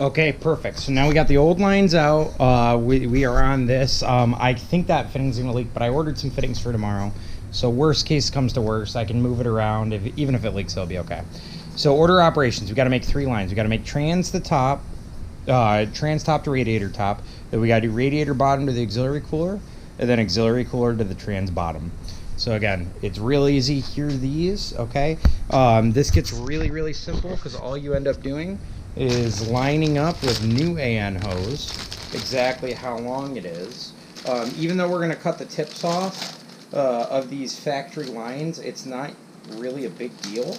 Okay, perfect. So now we got the old lines out. We are on this. I think that fitting's gonna leak, but I ordered some fittings for tomorrow. So worst case comes to worst, I can move it around. Even if it leaks, it'll be okay. So order operations. We got to make 3 lines. We got to make trans to top, trans top to radiator top. Then we got to do radiator bottom to the auxiliary cooler, and then auxiliary cooler to the trans bottom. So again, it's real easy. Here are these. Okay. This gets really simple because all you end up doing is lining up with new AN hose exactly how long it is. Even though we're going to cut the tips off of these factory lines, it's not really a big deal,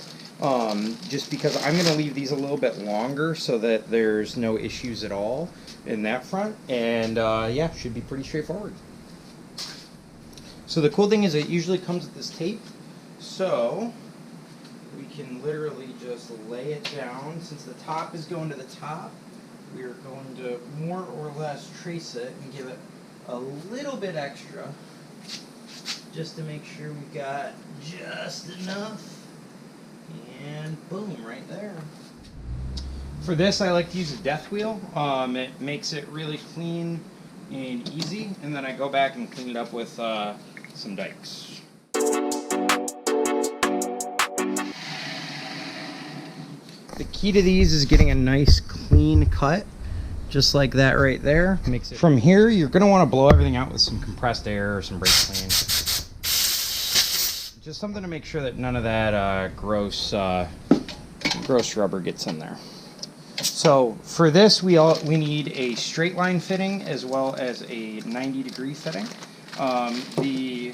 just because I'm going to leave these a little bit longer so that there's no issues at all in that front, and yeah, should be pretty straightforward. So the cool thing is it usually comes with this tape, so we can literally just lay it down. Since the top is going to the top, we are going to more or less trace it and give it a little bit extra just to make sure we've got just enough, and boom, right there. For this, I like to use a death wheel. It makes it really clean and easy, and then I go back and clean it up with some dikes. The key to these is getting a nice clean cut, just like that right there. Makes it. From here, you're going to want to blow everything out with some compressed air or some brake clean. Just something to make sure that none of that gross rubber gets in there. So for this, we need a straight line fitting as well as a 90-degree fitting. The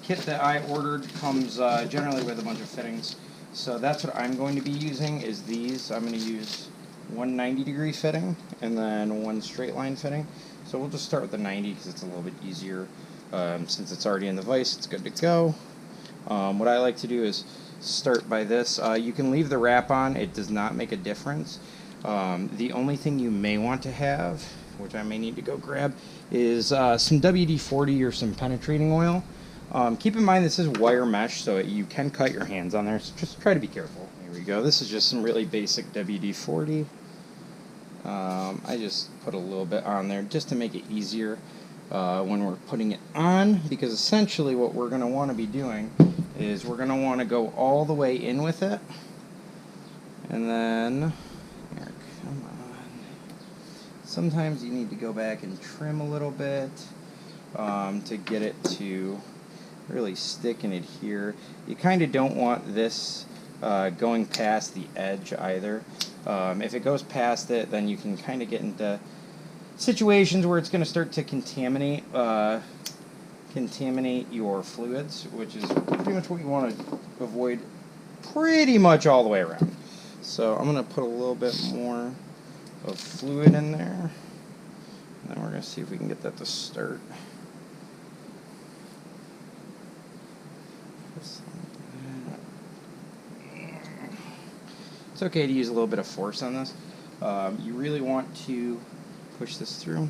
kit that I ordered comes generally with a bunch of fittings. So that's what I'm going to be using is these. I'm going to use one 90-degree fitting and then one straight line fitting. So we'll just start with the 90 because it's a little bit easier. Since it's already in the vise, it's good to go. What I like to do is start by this. You can leave the wrap on. It does not make a difference. The only thing you may want to have, which I may need to go grab, is some WD-40 or some penetrating oil. Keep in mind this is wire mesh, so you can cut your hands on there, so just try to be careful. Here we go. This is just some really basic WD-40. I just put a little bit on there just to make it easier when we're putting it on, because essentially what we're going to want to be doing is we're going to want to go all the way in with it, and then, here, come on. Sometimes you need to go back and trim a little bit to get it to really stick and adhere. You kind of don't want this going past the edge either. If it goes past it, then you can kind of get into situations where it's going to start to contaminate your fluids, which is pretty much what you want to avoid pretty much all the way around. So I'm going to put a little bit more of fluid in there, and then we're going to see if we can get that to start. It's okay to use a little bit of force on this. You really want to push this through.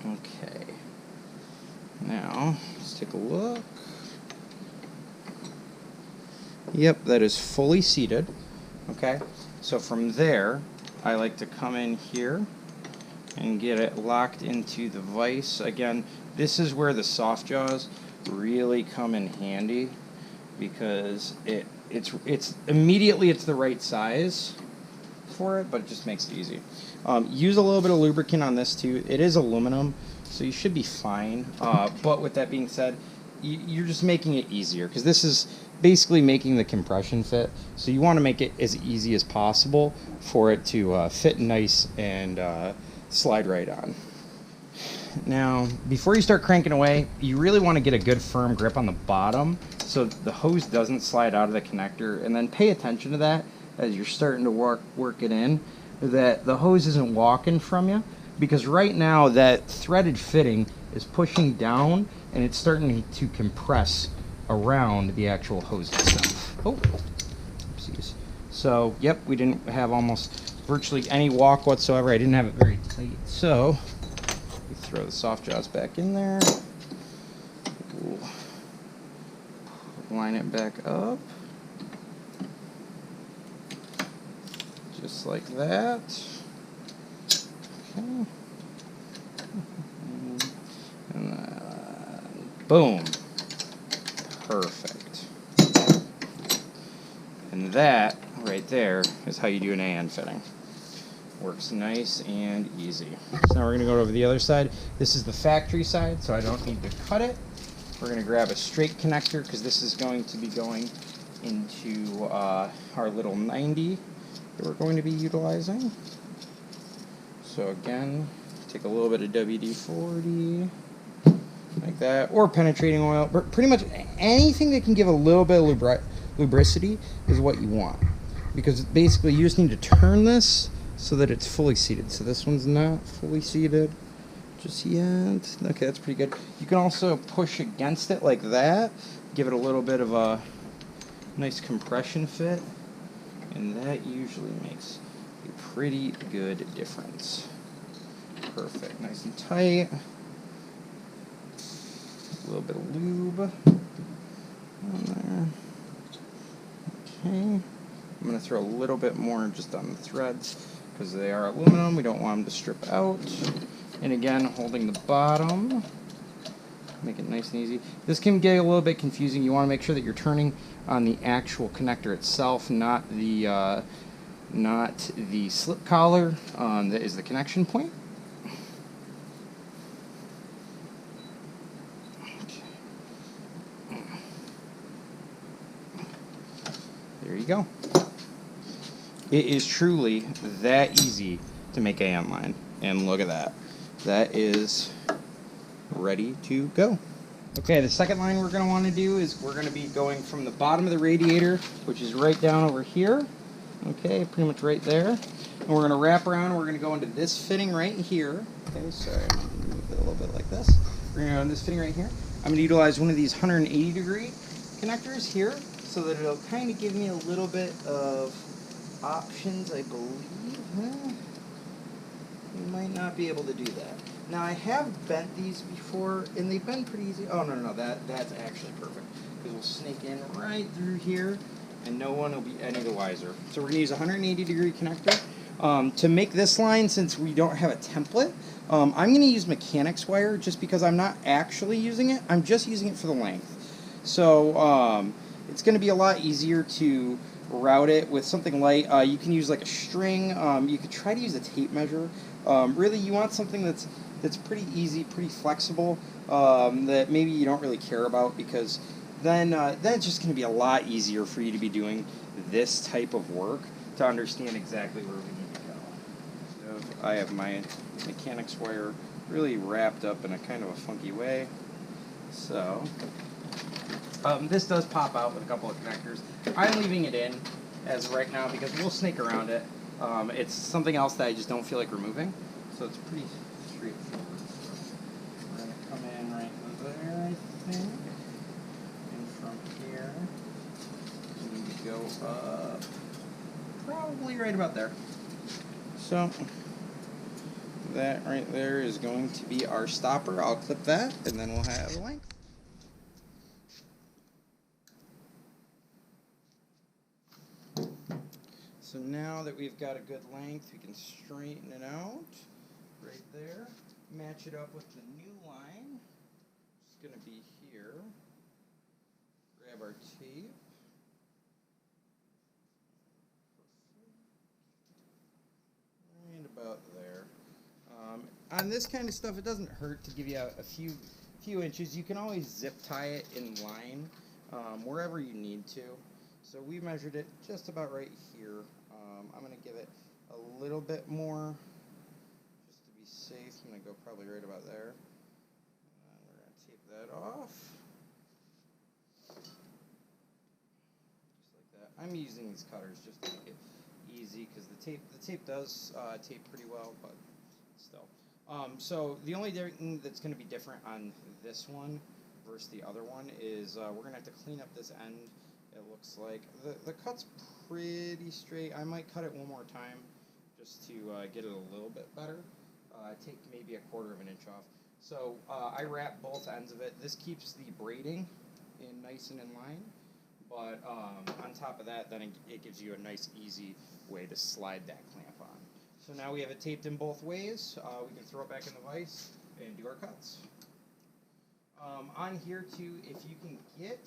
Okay. Now, let's take a look. Yep, that is fully seated. Okay. So from there, I like to come in here and get it locked into the vise. Again, this is where the soft jaws really come in handy, because it's immediately it's the right size for it, but it just makes it easy. Use a little bit of lubricant on this too. It is aluminum, so you should be fine. But with that being said, you're just making it easier, because this is basically making the compression fit. So you want to make it as easy as possible for it to fit nice and slide right on. Now, before you start cranking away, you really want to get a good firm grip on the bottom so the hose doesn't slide out of the connector, and then pay attention to that as you're starting to work it in, that the hose isn't walking from you, because right now that threaded fitting is pushing down and it's starting to compress around the actual hose itself. Oh, oopsies. So, yep, we didn't have almost virtually any walk whatsoever. I didn't have it very tight. So, we throw the soft jaws back in there. Ooh. Line it back up. Just like that. Okay. And boom. Perfect. And that right there is how you do an AN fitting. Works nice and easy. So now we're going to go over the other side. This is the factory side, so I don't need to cut it. We're going to grab a straight connector because this is going to be going into our little 90 that we're going to be utilizing. So again, take a little bit of WD-40, like that, or penetrating oil. But pretty much anything that can give a little bit of lubricity is what you want. Because basically you just need to turn this so that it's fully seated. So this one's not fully seated just yet. Okay, that's pretty good. You can also push against it like that, give it a little bit of a nice compression fit, and that usually makes a pretty good difference. Perfect, nice and tight. A little bit of lube on there. Okay, I'm going to throw a little bit more just on the threads because they are aluminum. We don't want them to strip out. And again, holding the bottom, make it nice and easy. This can get a little bit confusing. You want to make sure that you're turning on the actual connector itself, not the slip collar that is the connection point. There you go. It is truly that easy to make AN line. And look at that. That is ready to go. Okay, the second line we're going to want to do is we're going to be going from the bottom of the radiator, which is right down over here. Okay, pretty much right there. And we're going to wrap around and we're going to go into this fitting right here. Okay, sorry, I'm going to move it a little bit like this. We're going to go into this fitting right here. I'm going to utilize one of these 180-degree connectors here so that it'll kind of give me a little bit of options, I believe. You might not be able to do that. Now, I have bent these before, and they've been pretty easy. Oh, no, that's actually perfect. Because we'll snake in right through here, and no one will be any the wiser. So we're going to use a 180-degree connector. To make this line, since we don't have a template, I'm going to use mechanics wire just because I'm not actually using it. I'm just using it for the length. So it's going to be a lot easier to route it with something light. You can use like a string. You could try to use a tape measure. Really, you want something that's pretty easy, pretty flexible, that maybe you don't really care about, because then it's just going to be a lot easier for you to be doing this type of work to understand exactly where we need to go. So I have my mechanics wire really wrapped up in a kind of a funky way. So this does pop out with a couple of connectors. I'm leaving it in as of right now because we'll snake around it. It's something else that I just don't feel like removing, so it's pretty straightforward. We're going to come in right there, I think, and from here we need to go up probably right about there. So that right there is going to be our stopper. I'll clip that, and then we'll have a length. So now that we've got a good length, we can straighten it out right there. Match it up with the new line. It's going to be here. Grab our tape. Right about there. On this kind of stuff, it doesn't hurt to give you a few inches. You can always zip tie it in line wherever you need to. So we measured it just about right here. I'm going to give it a little bit more just to be safe. I'm going to go probably right about there. And we're going to tape that off. Just like that. I'm using these cutters just to make it easy because the tape does tape pretty well, but still. So the only thing that's going to be different on this one versus the other one is we're going to have to clean up this end. It looks like the cut's pretty straight. I might cut it one more time just to get it a little bit better. Take maybe 1/4 of an inch off. So I wrap both ends of it. This keeps the braiding in nice and in line, but on top of that, then it gives you a nice, easy way to slide that clamp on. So now we have it taped in both ways. We can throw it back in the vise and do our cuts. On here too, if you can get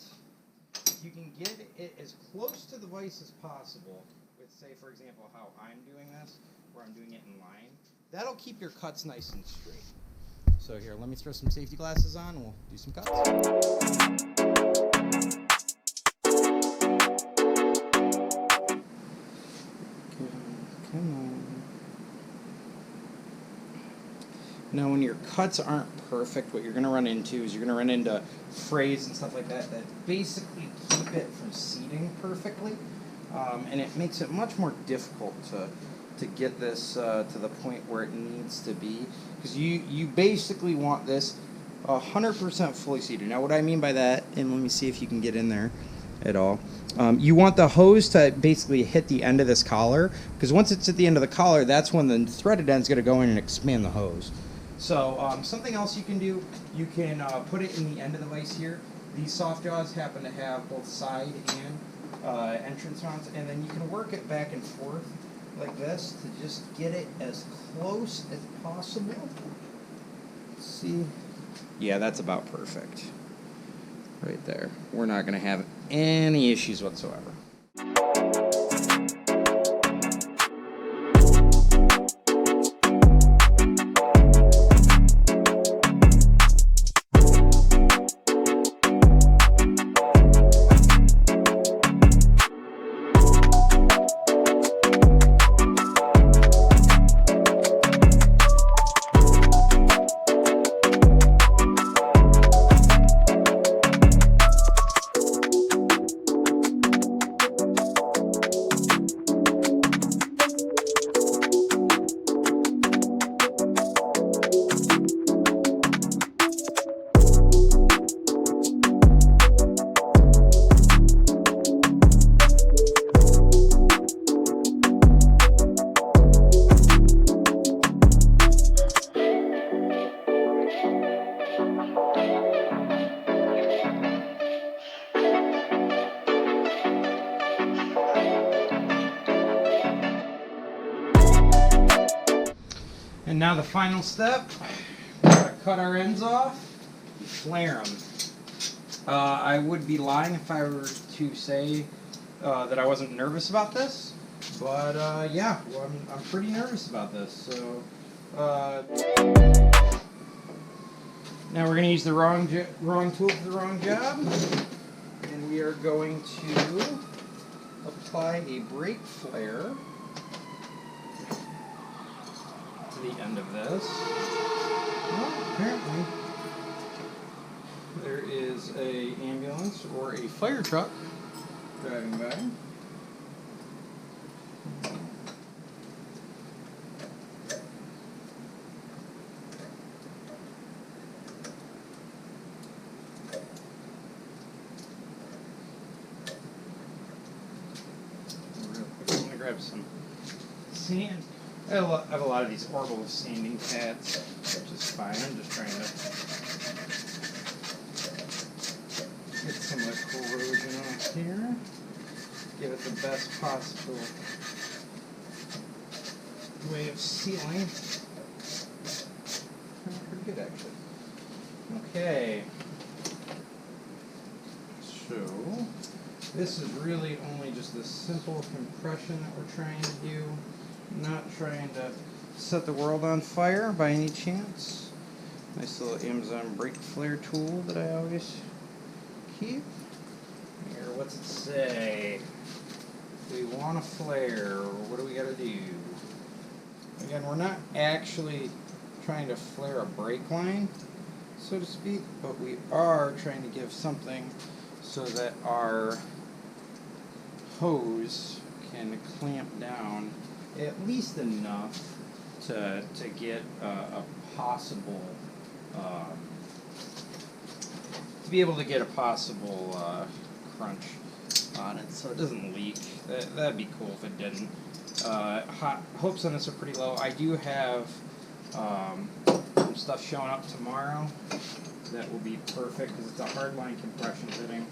it as close to the vise as possible, with say for example how I'm doing this, where I'm doing it in line, that'll keep your cuts nice and straight. So here, let me throw some safety glasses on and we'll do some cuts. Come on. Now when your cuts aren't perfect, what you're going to run into is you're going to run into frays and stuff like that basically keep it from seating perfectly. And it makes it much more difficult to get this to the point where it needs to be. Because you basically want this 100% fully seated. Now what I mean by that, and let me see if you can get in there at all. You want the hose to basically hit the end of this collar, because once it's at the end of the collar, that's when the threaded end is going to go in and expand the hose. So something else you can do, you can put it in the end of the vise here. These soft jaws happen to have both side and entrance mounts, and then you can work it back and forth like this to just get it as close as possible. Let's see. Yeah, that's about perfect. Right there. We're not going to have any issues whatsoever. And now the final step, we're going to cut our ends off and flare them. I would be lying if I were to say that I wasn't nervous about this, but yeah, well, I'm pretty nervous about this. So now we're going to use the wrong tool for the wrong job, and we are going to apply a brake flare to the end of this. Well, apparently there is a ambulance or a fire truck driving by. Real quick, I'm going to grab some sand. I have a lot of these orbital sanding pads, which is fine. I'm just trying to get some of the corrosion off here. Give it the best possible way of sealing. Pretty good, actually. Okay. So, this is really only just a simple compression that we're trying to do. Not trying to set the world on fire by any chance. Nice little Amazon brake flare tool that I always keep. Here, what's it say? Do we want a flare, or what do we got to do? Again, we're not actually trying to flare a brake line, so to speak, but we are trying to give something so that our hose can clamp down at least enough to get a possible to be able to get a possible crunch on it, so it doesn't leak. That'd be cool if it didn't. Hopes on this are pretty low. I do have some stuff showing up tomorrow that will be perfect because it's a hardline compression fitting.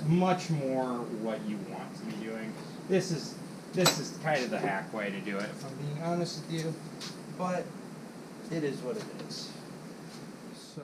Much more what you want to be doing. This is This is kind of the hack way to do it, if I'm being honest with you. But it is what it is. So.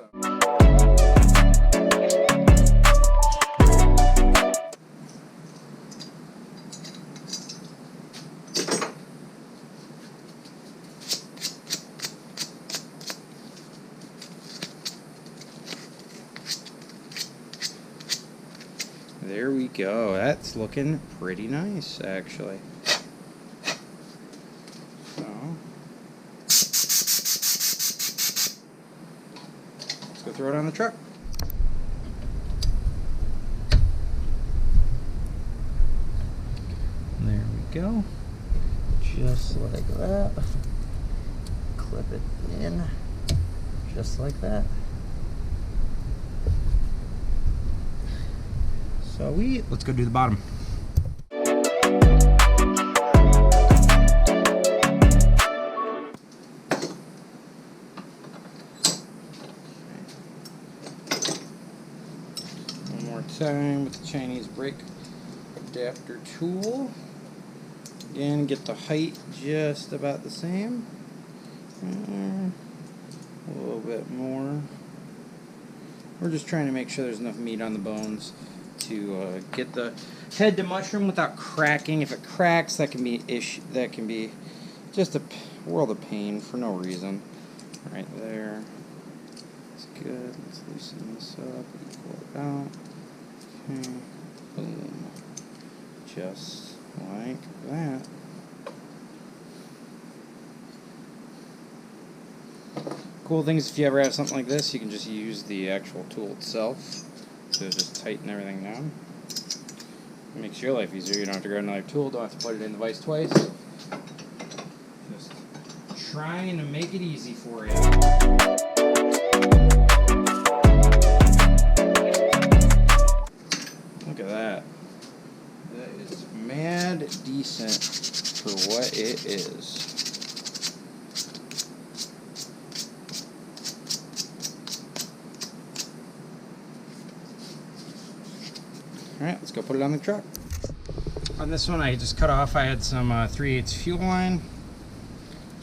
There we go. That's looking pretty nice, actually. So, let's go throw it on the truck. There we go. Just like that. Clip it in, just like that. So let's go do the bottom. One more time with the Chinese brake adapter tool. Again, get the height just about the same. A little bit more. We're just trying to make sure there's enough meat on the bones to get the head to mushroom without cracking. If it cracks, that can be that can be just a world of pain for no reason. Right there. That's good. Let's loosen this up. Equal it out. Okay. Boom. Just like that. Cool thing is if you ever have something like this, you can just use the actual tool itself to just tighten everything down. It makes your life easier. You don't have to grab another tool, don't have to put it in the vise twice. Just trying to make it easy for you. Look at that. That is mad decent for what it is. Alright, let's go put it on the truck. On this one I just cut off, I had some 3/8 fuel line.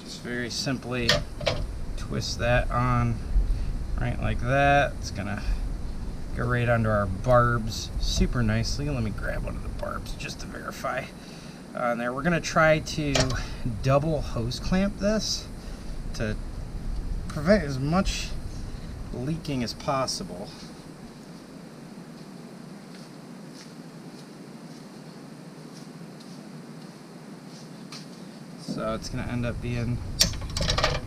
Just very simply twist that on right like that. It's gonna go right under our barbs super nicely. Let me grab one of the barbs just to verify. On there, we're gonna try to double hose clamp this to prevent as much leaking as possible. So it's going to end up being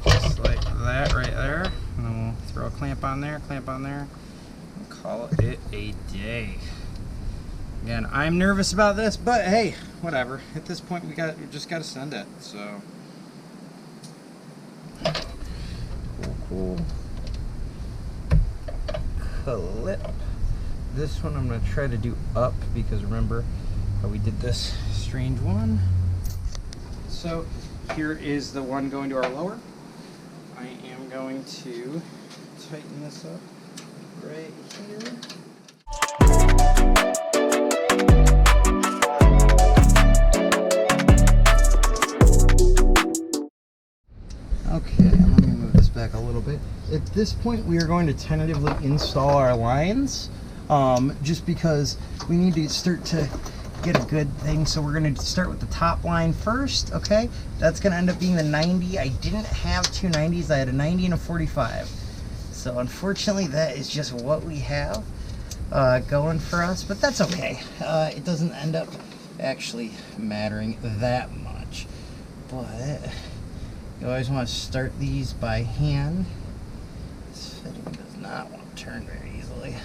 just like that right there. And then we'll throw a clamp on there, and call it a day. Again, I'm nervous about this, but hey, whatever. At this point, we just got to send it. So cool. Clip. This one I'm going to try to do up because remember how we did this strange one. So here is the one going to our lower. I am going to tighten this up right here. Okay, let me move this back a little bit. At this point, we are going to tentatively install our lines, just because we need to start to get a good thing. So we're going to start with the top line first. Okay, that's going to end up being the 90. I didn't have two 90s. I had a 90 and a 45. So unfortunately, that is just what we have going for us. But that's okay. It doesn't end up actually mattering that much. But you always want to start these by hand. This fitting does not want to turn very easily.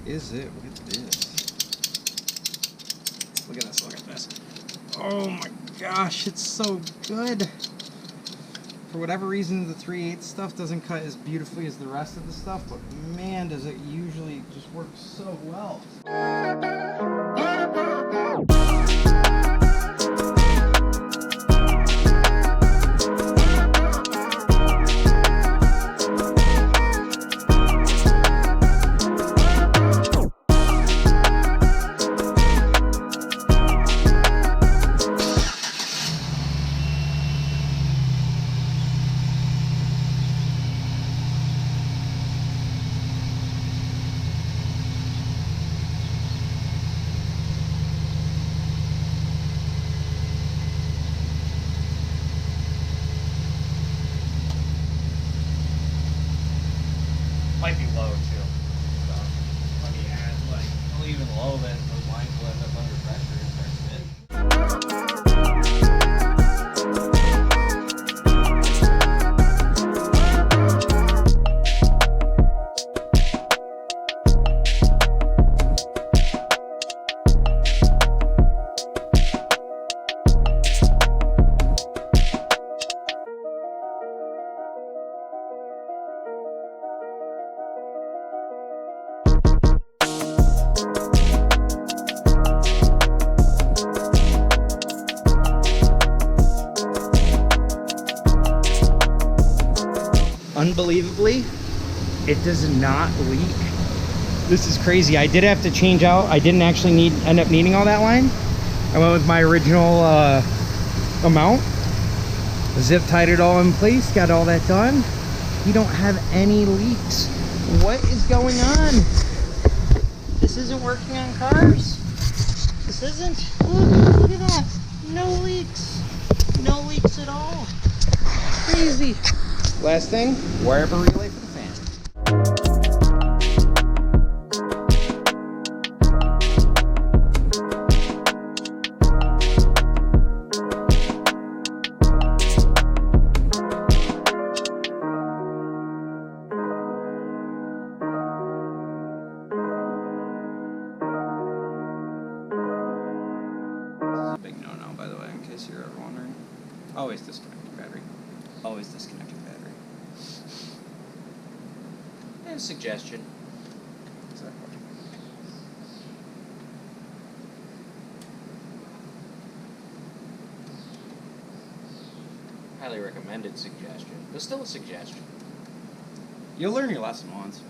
Is it with this? Look at this, look at this. Oh my gosh, it's so good. For whatever reason, the 3/8 stuff doesn't cut as beautifully as the rest of the stuff, but man, does it usually just work so well. Might be low too. So let me add I'll even low that those lines will end up under pressure and start spinning. Unbelievably, it does not leak. This is crazy. I did have to change out. I didn't actually end up needing all that line. I went with my original amount. Zip tied it all in place, got all that done. You don't have any leaks. What is going on? This isn't working on cars. This isn't. Look at that. No leaks. No leaks at all. Crazy. Last thing, wire-up relay for the fan. This is a big no-no, by the way, in case you're ever wondering. Always disconnect your battery. Always disconnect your battery. And a suggestion. Exactly. Highly recommended suggestion, but still a suggestion. You'll learn your lesson once.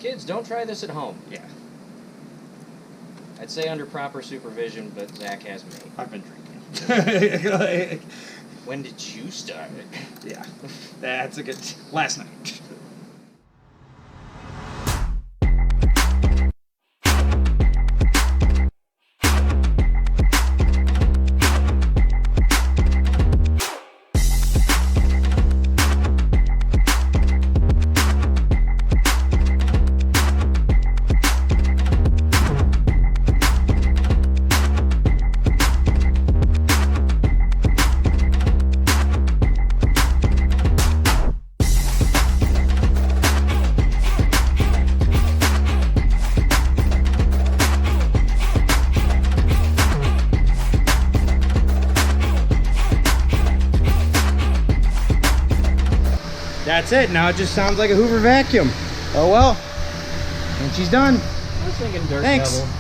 Kids, don't try this at home. Yeah. I'd say under proper supervision, but Zach has me. I've been drinking. When did you start? Yeah, that's a good... Last night. That's it. Now it just sounds like a Hoover vacuum. Oh well. And she's done. I was thinking Dirt Thanks. Devil.